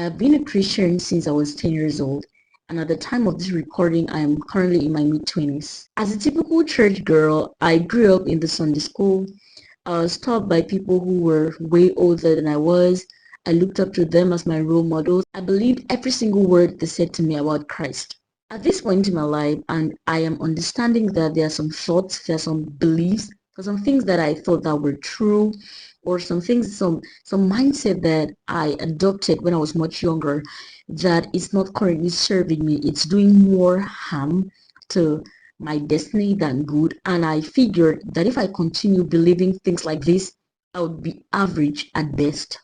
have been a Christian since I was 10 years old, and at the time of this recording, I am currently in my mid-20s. As a typical church girl, I grew up in the Sunday school. I was taught by people who were way older than I was. I looked up to them as my role models. I believed every single word they said to me about Christ. At this point in my life, and I am understanding that there are some thoughts, there are some beliefs, there are some things that I thought that were true, or some things, some mindset that I adopted when I was much younger that is not currently serving me. It's doing more harm to my destiny than good. And I figured that if I continue believing things like this, I would be average at best.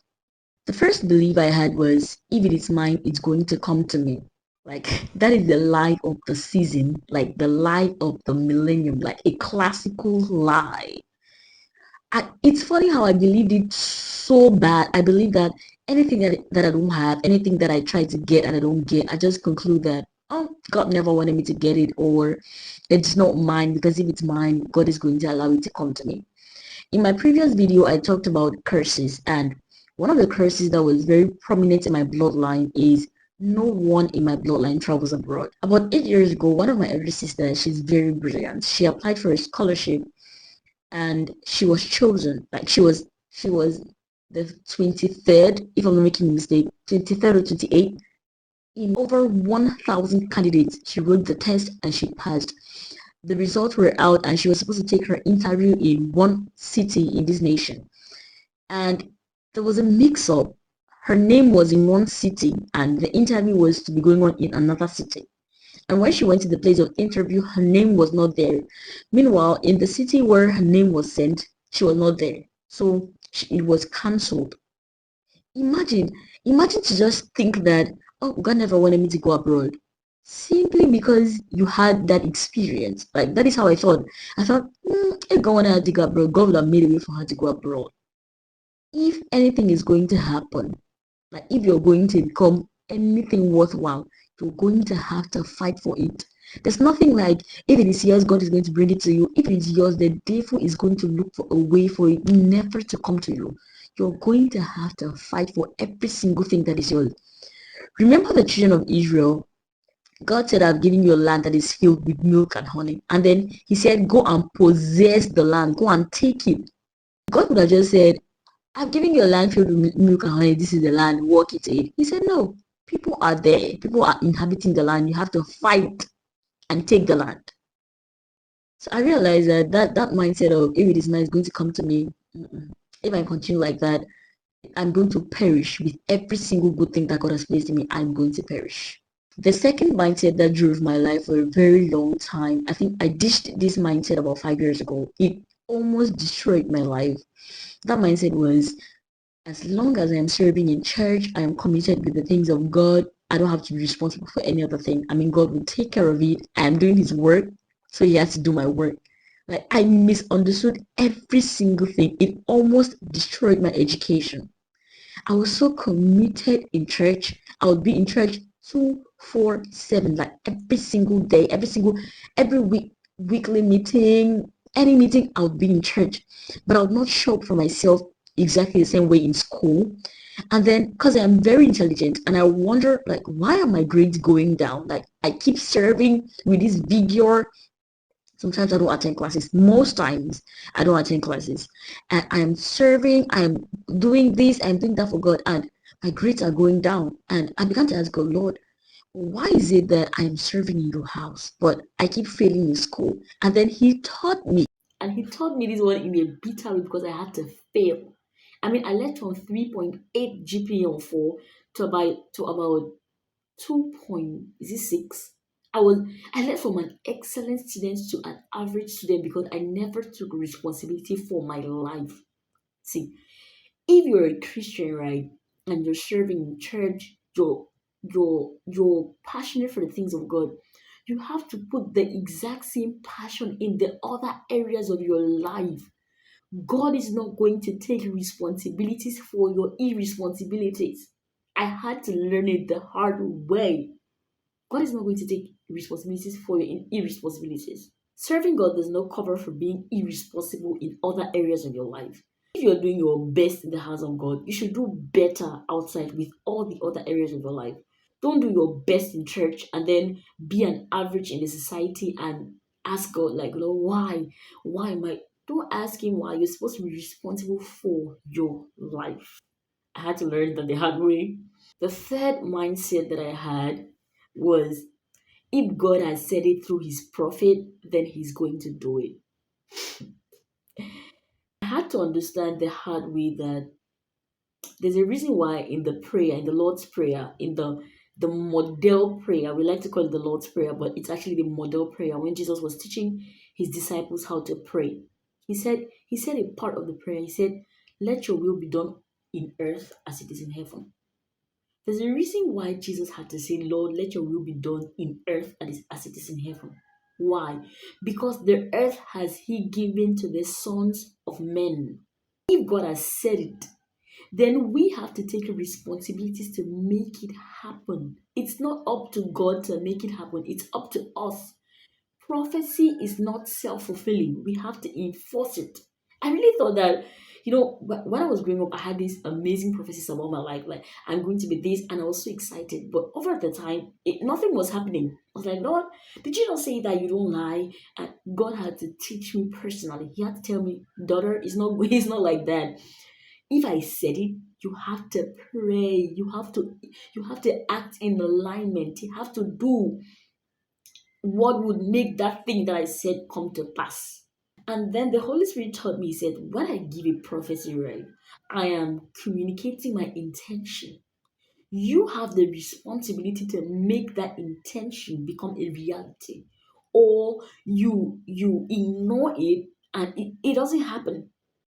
The first belief I had was, if it is mine, it's going to come to me. Like, that is the lie of the season, like the lie of the millennium, like a classical lie. It's funny how I believed it so bad. I believe that anything that I don't have, anything that I try to get and I don't get, I just conclude that, oh, God never wanted me to get it, or it's not mine, because if it's mine, God is going to allow it to come to me. In my previous video, I talked about curses, and one of the curses that was very prominent in my bloodline is no one in my bloodline travels abroad. About 8 years ago, one of my elder sisters, she's very brilliant. She applied for a scholarship and she was chosen. Like she was the 23rd, if I'm not making a mistake, 23rd or 28th. In over 1,000 candidates, she wrote the test and she passed. The results were out and she was supposed to take her interview in one city in this nation. And there was a mix-up. Her name was in one city and the interview was to be going on in another city. And when she went to the place of interview, her name was not there. Meanwhile, in the city where her name was sent, she was not there. So it was cancelled. Imagine, imagine to just think that, oh, God never wanted me to go abroad. Simply because you had that experience. Like, that is how I thought. I thought, if God wanted her to go abroad, God would have made a way for her to go abroad. If anything is going to happen, like if you're going to become anything worthwhile, you're going to have to fight for it. There's nothing like, if it is yours, God is going to bring it to you. If it is yours, the devil is going to look for a way for it never to come to you. You're going to have to fight for every single thing that is yours. Remember the children of Israel. God said, I've given you a land that is filled with milk and honey. And then he said, go and possess the land. Go and take it. God would have just said, I've given you a land filled with milk and honey. This is the land. Walk it in. He said, no. People are there. People are inhabiting the land. You have to fight and take the land. So I realized that mindset of, if it is mine, it's going to come to me. If I continue like that, I'm going to perish with every single good thing that God has placed in me. I'm going to perish. The second mindset that drove my life for a very long time, I think I ditched this mindset about 5 years ago. It almost destroyed my life. That mindset was, as long as I am serving in church, I am committed with the things of God. I don't have to be responsible for any other thing. I mean, God will take care of it. I am doing his work, so he has to do my work. Like, I misunderstood every single thing. It almost destroyed my education. I was so committed in church. I would be in church 247, like every single day, every week, weekly meeting, any meeting, I would be in church. But I would not show up for myself exactly the same way in school. And then, because I'm very intelligent, and I wonder, like, why are my grades going down? Like, I keep serving with this vigor. Sometimes I don't attend classes. Most times I don't attend classes. And I'm serving, I'm doing this, I'm doing that for God, and my grades are going down. And I began to ask God, Lord, why is it that I'm serving in your house, but I keep failing in school? And then he taught me. And he taught me this one in a bitter way because I had to fail. I mean, I left from 3.8 GPA on 4 to about 2.6. I left from an excellent student to an average student because I never took responsibility for my life. See, if you're a Christian, right, and you're serving in church, you're passionate for the things of God, you have to put the exact same passion in the other areas of your life. God is not going to take responsibilities for your irresponsibilities. I had to learn it the hard way. God is not going to take responsibilities for your irresponsibilities. Serving God does not cover for being irresponsible in other areas of your life. If you're doing your best in the house of God, you should do better outside with all the other areas of your life. Don't do your best in church and then be an average in the society and ask God, like, Lord, why? Why am I? Don't ask Him why. You're supposed to be responsible for your life. I had to learn that the hard way. The third mindset that I had was, if God has said it through His prophet, then He's going to do it. I had to understand the hard way that there's a reason why in the prayer, in the Lord's Prayer, in the model prayer, we like to call it the Lord's Prayer, but it's actually the model prayer. When Jesus was teaching his disciples how to pray, he said a part of the prayer, he said, let your will be done in earth as it is in heaven. There's a reason why Jesus had to say, Lord, let your will be done in earth as it is in heaven. Why? Because the earth has he given to the sons of men. If God has said it, then we have to take responsibilities to make it happen. It's not up to God to make it happen, it's up to us. Prophecy is not self fulfilling, we have to enforce it. I really thought that, when I was growing up, I had these amazing prophecies about my life, like I'm going to be this, and I was so excited. But over the time, nothing was happening. I was like, Lord, did you not say that you don't lie? And God had to teach me personally. He had to tell me, daughter, it's not it's not like that. If I said it, you have to pray. You have to act in alignment. You have to do what would make that thing that I said come to pass. And then the Holy Spirit taught me, he said, when I give a prophecy, right, I am communicating my intention. You have the responsibility to make that intention become a reality. Or you ignore it and it doesn't happen.